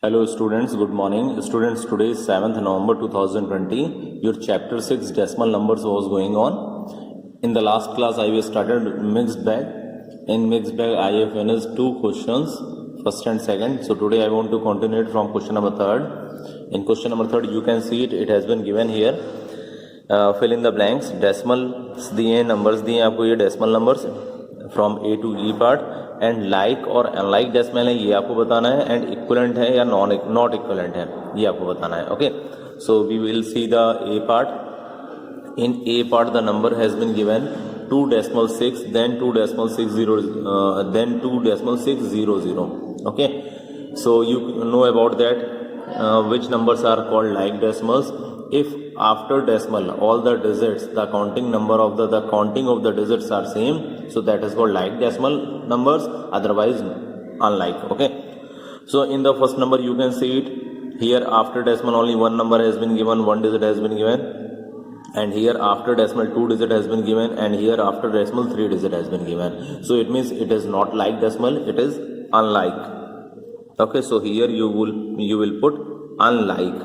Hello students, good morning. Students, today is 7th November 2020. Your chapter 6 decimal numbers was going on. In the last class I started mixed bag. In mixed bag I have finished 2 questions, first and second. So today I want to continue it from question number 3rd. In question number 3rd you can see it has been given here. Fill in the blanks. Decimals दिए, numbers दिए आपको, ये decimal numbers from A to E part. And like और unlike decimal है ये आपको बताना है, एंड इक्विवेलेंट है या नॉट इक्विवेलेंट है ये आपको बताना है. Okay, so we will see the A part. In A part the number has been given 2.6, then 2.60, then 2.600. Okay, so you know about that which numbers are called like decimals. If after decimal all the digits, the counting number of the counting of the digits are same, so that is called like decimal numbers, otherwise unlike. Okay, so in the first number you can see it here, after decimal only one number has been given, one digit has been given, and here after decimal 2 digit has been given, and here after decimal 3 digit has been given. So it means it is not like decimal, it is unlike. Okay, so here you will put unlike.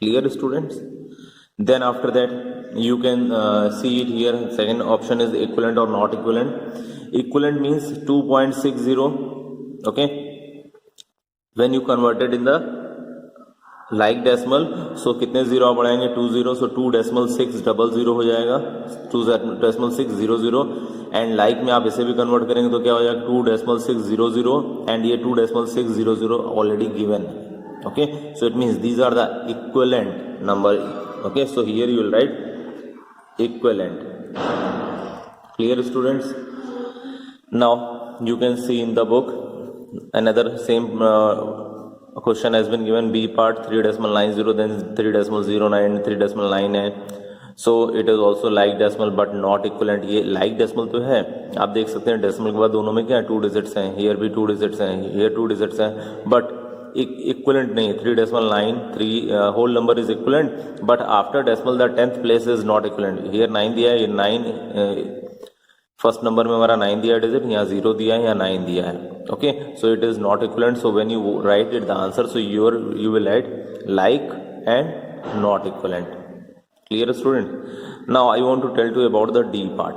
Clear students? Then after that you can see it here, second option is equivalent or not equivalent. Equivalent means 2.60. okay, when you convert it in the like decimal, so कितने zero बढ़ाएंगे, 2 0, so 2.600 हो जाएगा, 2.600. And like में आप इसे भी convert करेंगे तो क्या हो जाएगा, 2.600, एंड ये 2.600 already given. Okay, so it means these are the equivalent number. Okay, so here you will write equivalent. Clear students? Now you can see in the book another same question has been given, B part 3.90, then 3.09, 3.99. So it is also like decimal but not equivalent. ये like decimal तो है, आप देख सकते हैं decimal के बाद दोनों में क्या है, 2 digits हैं, here भी 2 digits हैं, here 2 digits हैं, but इक्विवेलेंट नहीं. 3.9, 3 whole number is equivalent, but after decimal the 10th place is not equivalent. Here 9 दिया है, ये 9 फर्स्ट नंबर में हमारा 9 दिया है डिजिट, यहाँ 0 दिया है, यहाँ 9 दिया है. Okay, so it is not equivalent. So when you write it the answer, so you will write like and not equivalent. Clear student? Now I want to tell to about the D part.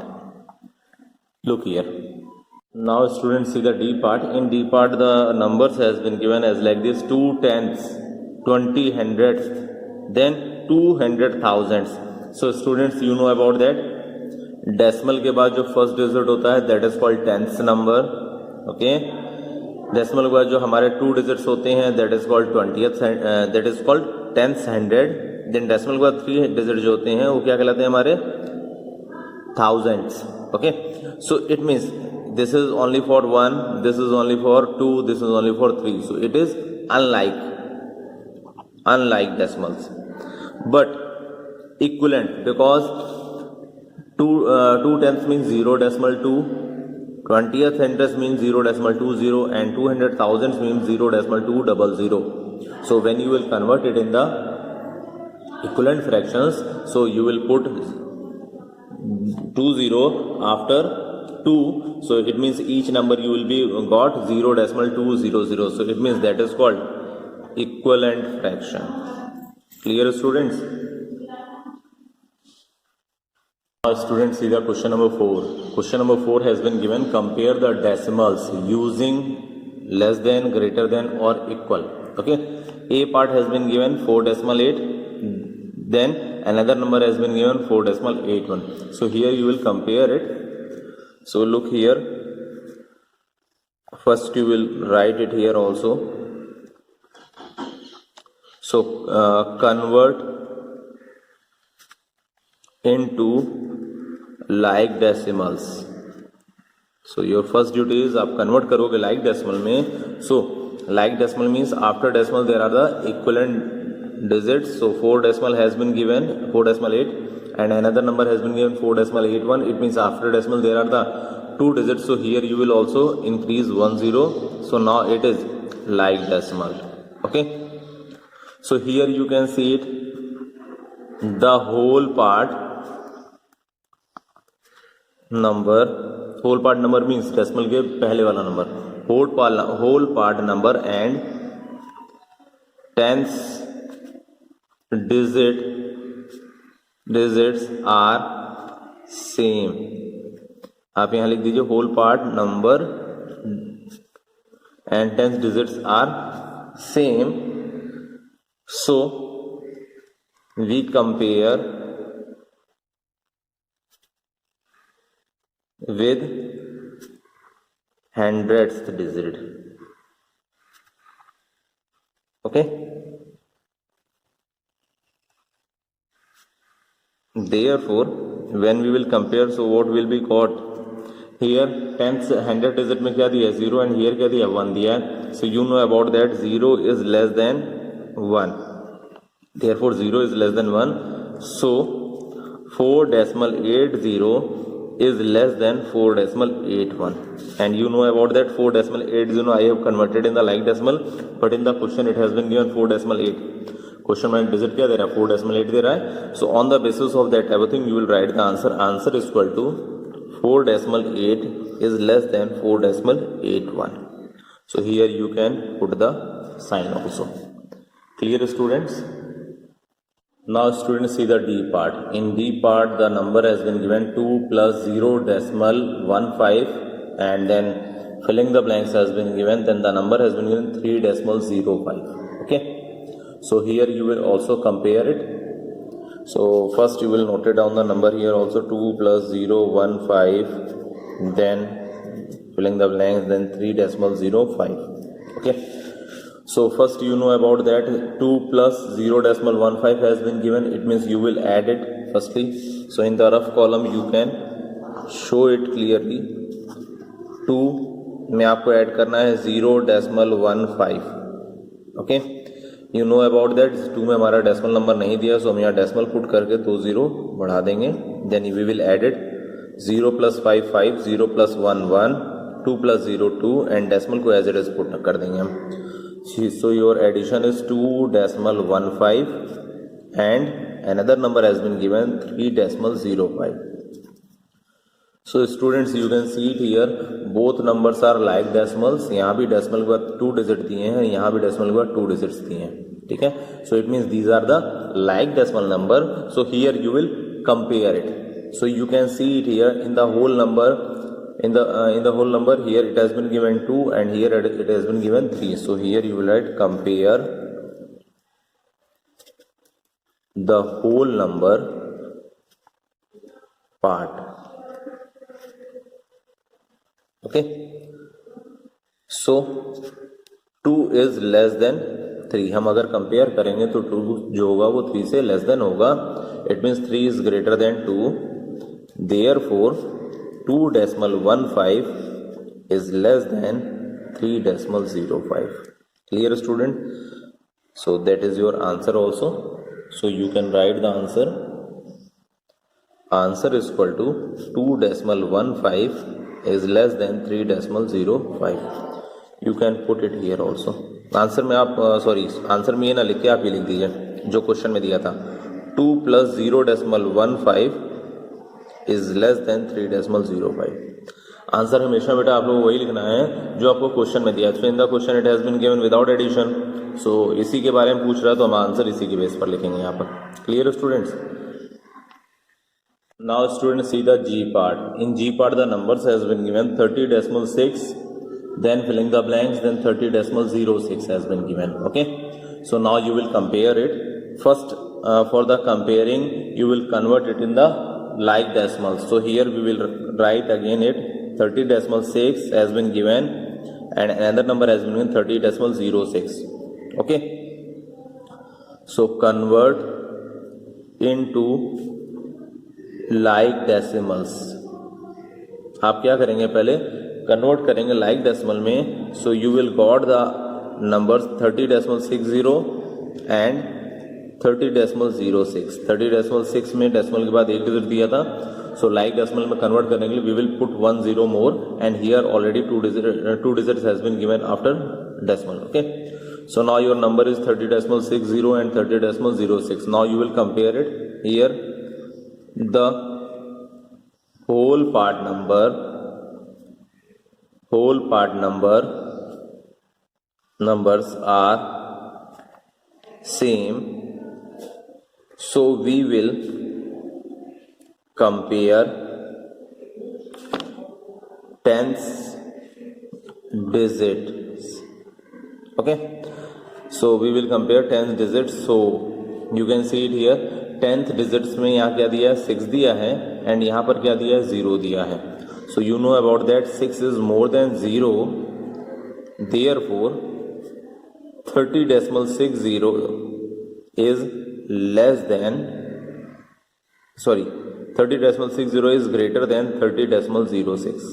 Look here. Now students see the D part. In D part the numbers has been given as like this: 2 tenths, 20 hundredths, then 200 thousandths. So students you know about that. Decimal के बाद जो first digit होता है that is called tenths number. Okay. Decimal के बाद जो हमारे 2 digits होते हैं that is called 20th, that is called tenths hundred. Then decimal के बाद 3 digits जो होते हैं वो क्या कहलाते हैं हमारे thousands. Okay. So it means this is only for 1, this is only for 2, this is only for 3. So it is unlike decimals, but equivalent, because 2 tenths means 0.2, 20th hundredths means 0.20, and 200 thousandths means 0.200. So when you will convert it in the equivalent fractions, so you will put 20 after 2, so it means each number you will be got 0.200. So it means that is called equivalent fraction. Clear students? Students, see the question number 4. Question number 4 has been given, compare the decimals using less than, greater than or equal. Okay, A part has been given 4.8, then another number has been given 4.81. So here you will compare it. So look here, first you will write it here also. So convert into like decimals. So your first duty is आप convert करोगे like decimal में. So like decimal means after decimal there are the equivalent digits. So 4 decimal has been given 4.8, and another number has been given 4.81. It means after decimal there are the 2 digits. So here you will also increase 1 0. So now it is like decimal. Okay, so here you can see it, the whole part number. whole part number means decimal के पहले वाला number, whole part number and tens digits are same. आप यहां लिख दीजिए whole part number and tens digits are same. So we compare with hundredth digit. Okay, therefore when we will compare, so what will be got here? Tenth hundred digit में क्या दिया है? 0 and here क्या दिया? 1 दिया है. So you know about that 0 is less than 1. Therefore 0 is less than 1. So 4.80 is less than 4.81, and you know about that 4.80 I have converted in the like decimal, but in the question it has been given 4.8. Question में digit क्या दे रहा है? 4.8 दे रहा है. So on the basis of that everything you will write the answer is equal to 4.8 is less than 4.81. So here you can put the sign also. Clear students? Now students see the D part. In D part the number has been given 2 plus 0.15, and then filling the blanks has been given, then the number has been given 3.05. Okay, so here you will also compare it. So first you will note it down the number here also, 2 plus 0.15, then filling the blanks, then 3.05. Okay, so first you know about that 2 plus 0.15 has been given. It means you will add it firstly. So in the rough column you can show it clearly. 2 में आपको add करना है 0.15. Okay, you know about that. 2 में हमारा decimal number नहीं दिया, सो हम यहाँ डेसिमल पुट करके 2 0 बढ़ा देंगे. Then we will add it. 0 plus 5 5, 0 plus 1 1, 2 plus 0 2, and decimal को एज इट इज पुट कर देंगे हम. So your addition is 2.15 and another number has been given 3.05. So students you can see it here, both numbers are like decimals. यहाँ भी decimal के बाद 2 digit दिए हैं, यहाँ भी decimal के बाद 2 digits दिए हैं. ठीक है, so it means these are the like decimal number. So here you will compare it. So you can see it here in the whole number. In the whole number here it has been given 2 and here it has been given 3. So here you will write compare the whole number part. Okay, so 2 is less than 3. हम अगर compare करेंगे तो 2 जो होगा वो 3 से less than होगा. It means 3 is greater than 2. Therefore 2.15 is less than 3.05. Clear student? So that is your answer also. So you can write the answer. Answer is equal to 2.15 is less than 3.05. You can put it here also. Answer में आप answer में ये ना लिख के आप ये लिख दीजिए जो क्वेश्चन में दिया था. 2 plus 0.15 is less than 3.05. Answer हमेशा बेटा आप लोगों को वही लिखना है जो आपको क्वेश्चन में दिया. So in the question it has been given without addition. So इसी के बारे में पूछ रहा है तो हम आंसर इसी के बेस पर लिखेंगे यहाँ पर. Clear students? Now students see the G part. In G part the numbers has been given 30.6, then filling the blanks, then 30.06 has been given. Okay, so now you will compare it. First for the comparing you will convert it in the like decimals. So here we will write again it 30.6 has been given and another number has been given 30.06. Okay, so convert into like decimals. आप क्या करेंगे? पहले convert करेंगे like decimal में. सो you will got the numbers 30.60 and 30.06. 30.6 में decimal के बाद एक डिजिट दिया था. सो लाइक डेसिमल में कन्वर्ट करने के लिए we will put 1 0 more and here already 2 digits has been given after decimal. Okay, so now your number is 30.60 and 30.06. Now you will compare it. Here the whole part number numbers are same. So we will compare tenth digits. Okay, so we will compare tenth digits. So you can see it here. Tenth digits में यहाँ क्या दिया है, 6 दिया है, and यहाँ पर क्या दिया है, 0 दिया है. So you know about that 6 is more than 0, therefore 30.60 is less than, sorry, 30.60 is greater than 30.06.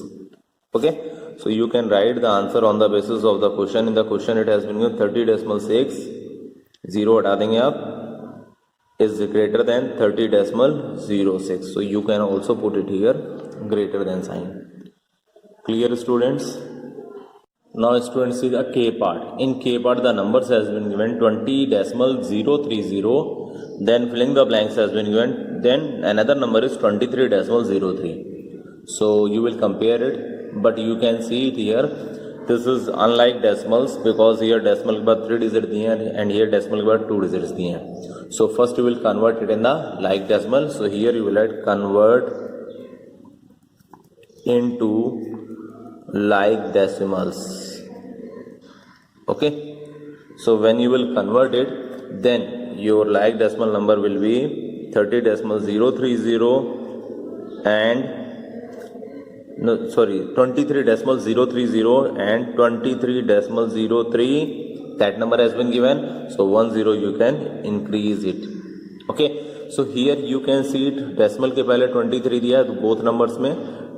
Okay, so you can write the answer on the basis of the question. In the question it has been given 30.6, 0 हटा देंगे आप, is greater than 30.06. So you can also put it here, greater than sign. Clear, students? Now students, see the K part. In K part the numbers has been given 20.030, then filling the blanks has been given, then another number is 23.03. So you will compare it, but you can see it here. This is unlike decimals because here decimal के बाद 3 digits दिए हैं and here decimal के बाद 2 digits दिए हैं. So first you will convert it in the like decimal. So here you will write convert into like decimals. Okay, so when you will convert it, then your like decimal number will be 30.030 and 23.030 and 23.03. That number has been given, so 10 you can increase it. Okay, so here you can see it, decimal के पहले 23 दिया है तो both numbers में,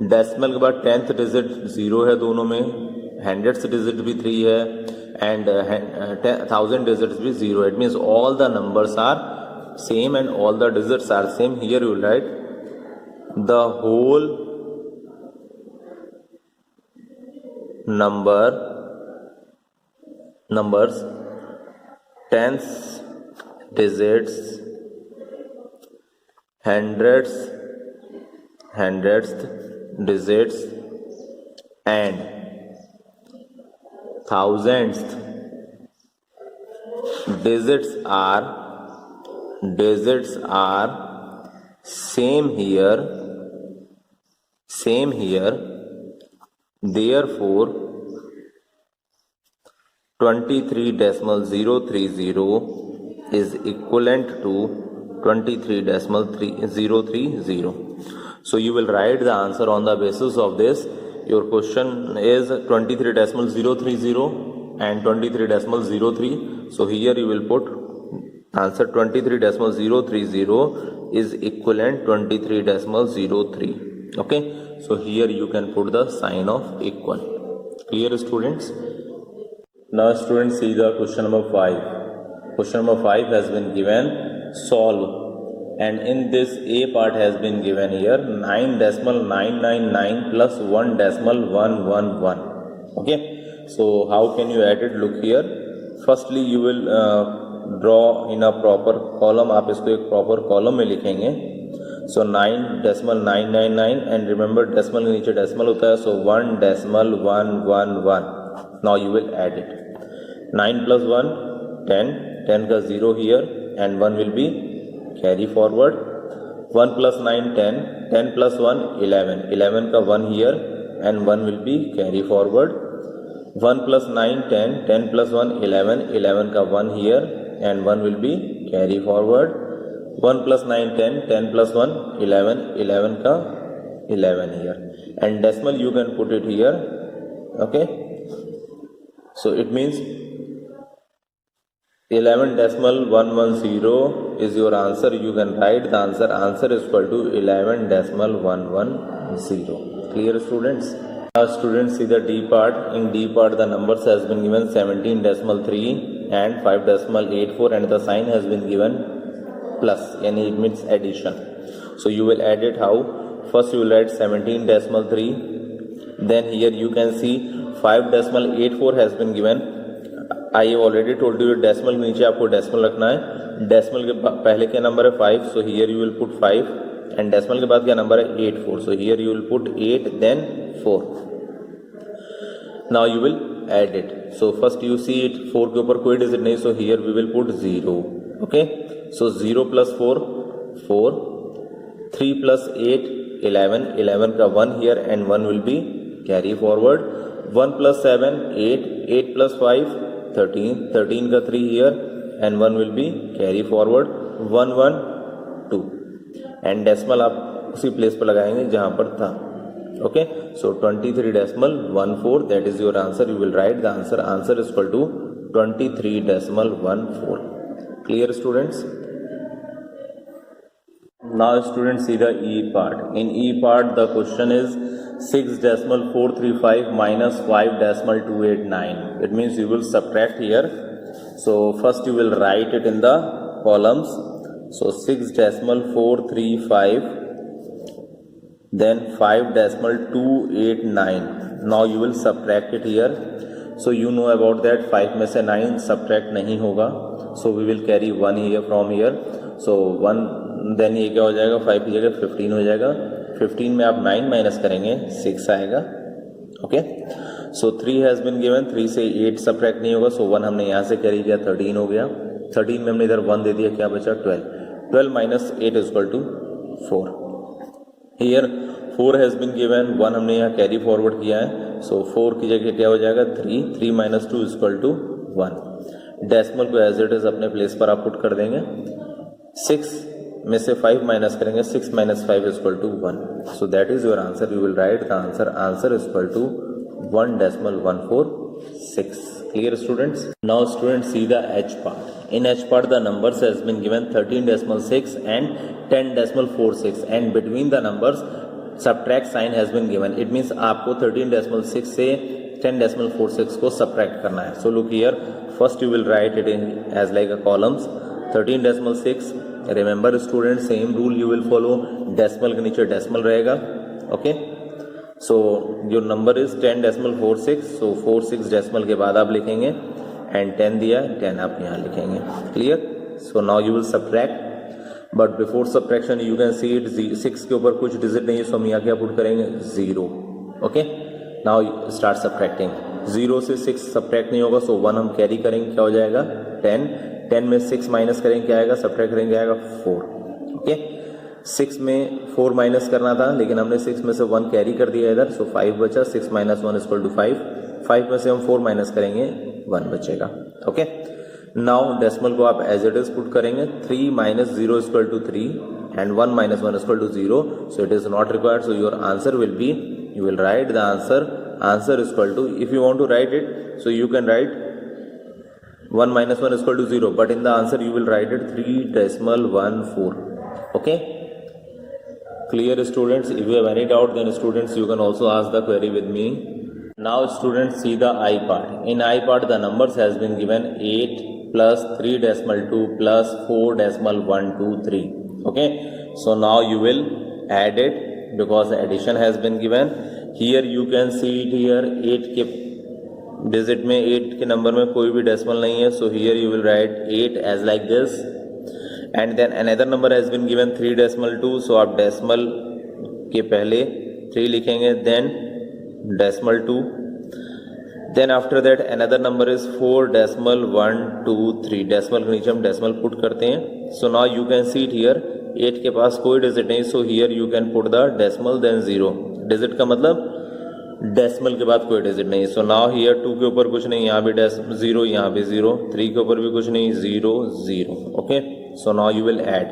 decimal के बाद 10th digit 0 है दोनों में, 100th digit भी 3 है and 1000 digits भी 0. It means all the numbers are same and all the digits are same. Here you write the whole numbers, tenths, digits, hundredths digits and thousandths digits are same here. Therefore 23.030 is equivalent to 23.030. So you will write the answer on the basis of this. Your question is 23.030 and 23.03. So here you will put answer 23.030 is equivalent 23.03. Okay, so here you can put the sign of equal. Clear, students? Now students, see the question number 5. Question number 5 has been given, solve, and in this A part has been given here 9.999 plus 1.111. Okay, so how can you add it? Look here. Firstly you will draw in a proper column. आप इसको एक proper column में लिखेंगे. So 9.999 and remember decimal के नीचे decimal होता है, so 1.111. Now you will add it. 9 plus 1 10, 10 का 0 here and 1 will be carry forward. 1 plus 9 10, 10 plus 1 11, 11 का 1 here and 1 will be carry forward. 1 plus 9 10, 10 plus 1 11, 11 का 1 here and 1 will be carry forward. 1 plus 9 10, 10 plus 1 11, 11 का 11 here and decimal you can put it here. Okay, so it means 11.110 is your answer. You can write the answer. Answer is equal to 11.110. Clear, students? Now students, see the D part. In D part the numbers has been given 17.3 and 5.84 and the sign has been given plus, and it means addition. So you will add it how? First you will write 17.3, then here you can see 5.84 has been given. I have already told you decimal के नीचे आपको decimal रखना है. Decimal के पहले क्या number है 5, so here you will put 5 and decimal के बाद क्या नंबर है 84, so here you will put 8 then 4. Now you will add it. So first you see it 4 के ऊपर कोई डिजिट नहीं, so here we will put 0. Okay, so 0 plus 4 4, 3 plus 8 11, 11 का 1 here and 1 will be carry forward. 1 plus 7 8, 8 plus 5 13, 13 का 3 here and 1 will be carry forward. 1 1 2 and decimal आप उसी place पर लगाएंगे जहां पर था. Okay, so 23.14, that is your answer. You will write the answer. Answer is equal to 23.14. Clear, students? Now students see the E part. In E part the question is 6.435 minus 5.289. It means you will subtract here. So first you will write it in the columns. So 6.435 then 5.289. Now you will subtract it here. So you know about that 5 में से 9 subtract नहीं होगा. So we will carry 1 here from here. So 1 then ये क्या हो जाएगा, 5 की जगह 15 हो जाएगा. 15 में आप 9 माइनस करेंगे 6 आएगा. Okay, so 3 has been given. 3 से 8 subtract नहीं होगा. So 1 हमने यहाँ से carry किया, 13 हो गया. 13 में हमने इधर 1 दे दिया, क्या बचा 12. 12 minus 8 is equal to 4. Here 4 has been given, 1 हमने यहाँ कैरी फॉरवर्ड किया है. सो 4 की जगह क्या हो जाएगा 3, 3 minus 2 is equal to 1. Decimal को एज इट इज अपने प्लेस पर आप पुट कर देंगे. 6 में से 5 माइनस करेंगे, 6 minus 5 is equal to 1. So that is your answer. You will write the answer. Answer is equal to 1.146. Clear, students? Now students see the H part. In H part the numbers has been given 13.6 and 10.46 and between the numbers subtract sign has been given. It means आपको 13.6 से 10.46 को subtract करना है. So look here, first you will write it in as like a columns. 13.6. Remember students, same rule you will follow. Decimal के नीचे decimal रहेगा. Okay, so your number is 10.46. So 46 decimal के बाद आप लिखेंगे and 10 दिया, 10 आप यहाँ लिखेंगे. Clear? So now you will subtract. But before subtraction you can see it 6 के ऊपर कुछ डिजिट नहीं है, सो हम यहाँ क्या पुट करेंगे 0. Okay, now start subtracting. 0 से 6 सब्ट्रैक्ट नहीं होगा, सो 1 हम कैरी करेंगे, क्या हो जाएगा 10. 10 में 6 माइनस करेंगे, क्या आएगा, सब्ट्रैक्ट करेंगे, आएगा 4. ओके, 6 में 4 माइनस करना था लेकिन हमने 6 में से 1 कैरी कर दिया इधर, सो 5 बचा. 6 minus 1 is equal to 5. 5 में से हम 4 माइनस करेंगे, 1 बचेगा. ओके, नाउ डेसिमल को आप एज इट इज पुट करेंगे. 3 minus 0 is equal to 3 and 1 minus 1 is equal to 0. So it is not required. So your answer will be, you will write the answer. Answer is equal to, if you want to write it, so you can write 1 minus 1 is equal to 0. But in the answer you will write it 3.14. Okay. Clear, students? If you have any doubt, then students you can also ask the query with me. Now students see the I part. In I part the numbers has been given 8 plus 3.2 plus 4.123. Okay, so now you will add it because addition has been given. Here you can see it here 8 के digit में 8 के number में कोई भी decimal नहीं है, so here you will write 8 as like this. And then another number has been given 3.2, so आप decimal के पहले 3 लिखेंगे, then decimal 2. Then after that another number is 4.123. Decimal के नीचे हम डेसिमल पुट करते हैं. So now you can see it here 8 के पास कोई डिजिट नहीं, so here you can put the decimal then 0. Digit का मतलब डेसिमल के बाद कोई डिजिट नहीं. So now here 2 के ऊपर कुछ नहीं, यहाँ भी 0, यहाँ भी 0. 3 के ऊपर भी कुछ नहीं, 0 0. Okay, so now you will add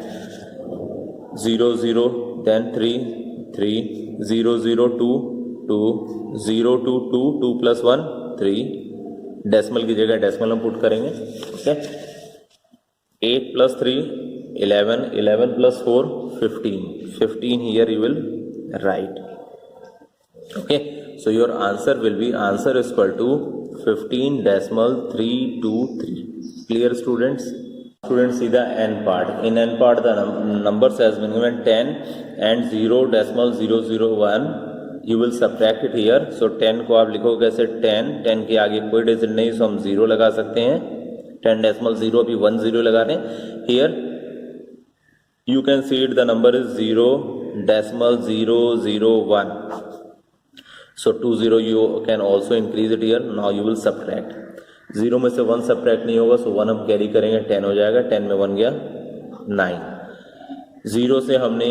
0 0 then 3 3 0 0 2 2 0 2 2 2 plus 1 3. Decimal की जगह डेसिमल हम पुट करेंगे. Okay, 8 plus 3 11, 11 plus 4 15. 15 here you will write. Okay, so your answer will be, answer is equal to 15.323. Clear, students? Students see the N part. In N part the numbers has been given 10 and 0.001. You will subtract it here. So 10 को आप लिखोगे कैसे, 10 के आगे कोई digit नहीं, so हम 0 लगा सकते हैं. 10.0 अभी 1 0 लगा रहे हैं. Here you can see it, the number is 0.001. So 20 you can also increase it here. Now you will subtract. 0 में से 1 सब्ट्रैक्ट नहीं होगा, सो 1 हम कैरी करेंगे, 10 हो जाएगा, 10 में 1 गया 9। 0 से हमने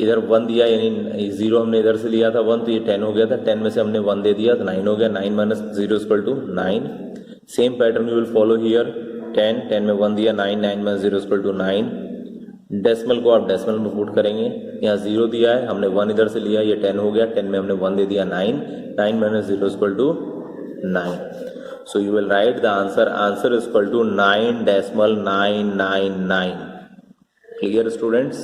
इधर 1 दिया, यानी 0 हमने इधर से लिया था 1, तो ये 10 हो गया था, 10 में से हमने 1 दे दिया तो 9 हो गया, 9 minus 0 equal to 9। Same pattern you will follow here, 10 में 1 दिया, 9 माइनस 0 इक्वल टू 9। डेसिमल को आप डेसिमल में पुट करेंगे, यहाँ 0 दिया है, हमने 1 इधर से लिया, ये 10 हो गया, 10 में हमने 1 दे दिया 9 minus 0 equal to 9। So you will write the answer. Answer is equal to 9.999. Clear, students?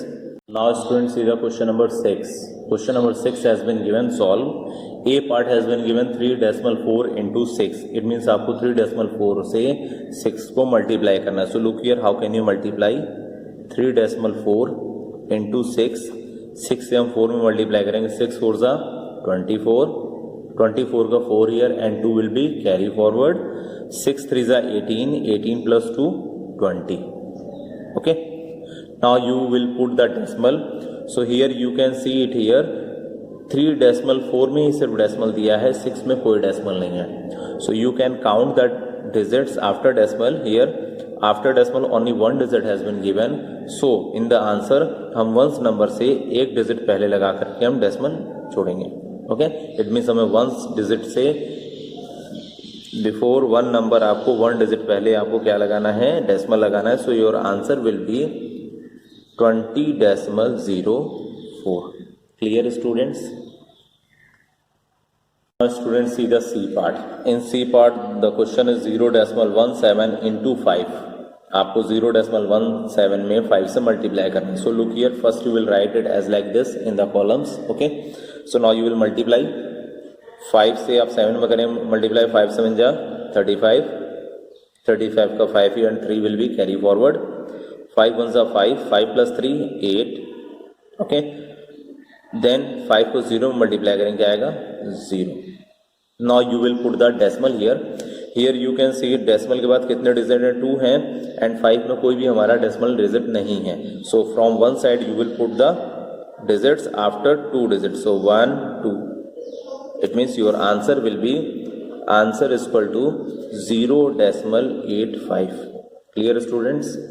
Now, students, see the question number 6. Question number 6 has been given. Solve. A part has been given 3.4 into 6. It means आपको 3.4 से 6 को multiply करना है. So look here, how can you multiply 3.4 into 6? 6 से हम 4 में multiply करेंगे. 6 4 जा 24. 24 का 4 here and 2 will be carry forward. 6 3 is 18, 18 plus 2 20. Okay, now you will put the decimal. So here you can see it here 3.4 में ही सिर्फ decimal दिया है, 6 में कोई डेसिमल नहीं है. So you can count the digits after decimal. Here after decimal only one digit has been given. So in the answer हम once number से एक डिजिट पहले लगा करके हम डेसिमल छोड़ेंगे. ओके, इट मीन्स हमें वंस डिजिट से बिफोर वन नंबर आपको 1 डिजिट पहले आपको क्या लगाना है, डेसिमल लगाना है. So your answer will be 20.04. Clear students? Students see the C part. In C part the question is 0.17 into 5. आपको 0.17 में 5 से मल्टीप्लाई करना है. So look here, first you will write it as like this in the columns. Okay, so now you will multiply 5 से आप 7 में करें multiply. 5 7 जा 35, 35 का 5 ही and 3 will be carry forward. 5 1 जा 5, 5 प्लस 3 8. ओके, देन 5 को 0 में मल्टीप्लाई करें, क्या आएगा 0. Now you will put the decimal here. Here you can see decimal के बाद कितने डिजिट है, 2 हैं एंड 5 में कोई भी हमारा डेसिमल डिजिट नहीं है. So from one side you will put the digits after 2 digits. So 1 2. It means your answer will be answer is equal to 0.85. Clear, students?